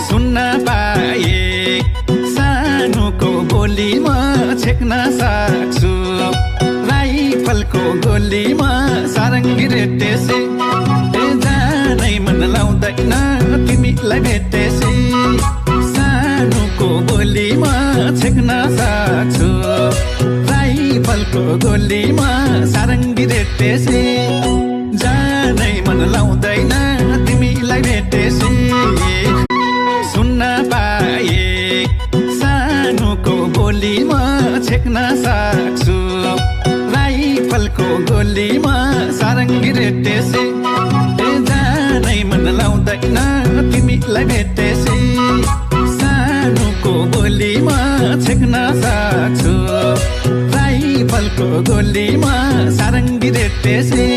सुन्न पाए सानोको गोली म छेक्न सक्छु राइफलको गोली म सारङ्गी रेटेसी जानै मन लाउँदैन तिमीलाई भेटेसी सानोको गोली म छेक्न सक्छु राइफलको गोली म सारङ्गी रेटेसी जानै मन लाउँदैन तिमीलाई भेटेसी सुन्न पाए सानोको गोली म छेक्न सक्छु राइफलको गोली म सारङ्गी रेटेसी जानै मन लाउँदैन तिमीलाई भेटेसी सानोको गोली म छेक्न सक्छु राइफलको गोली म सारङ्गी रेटेसी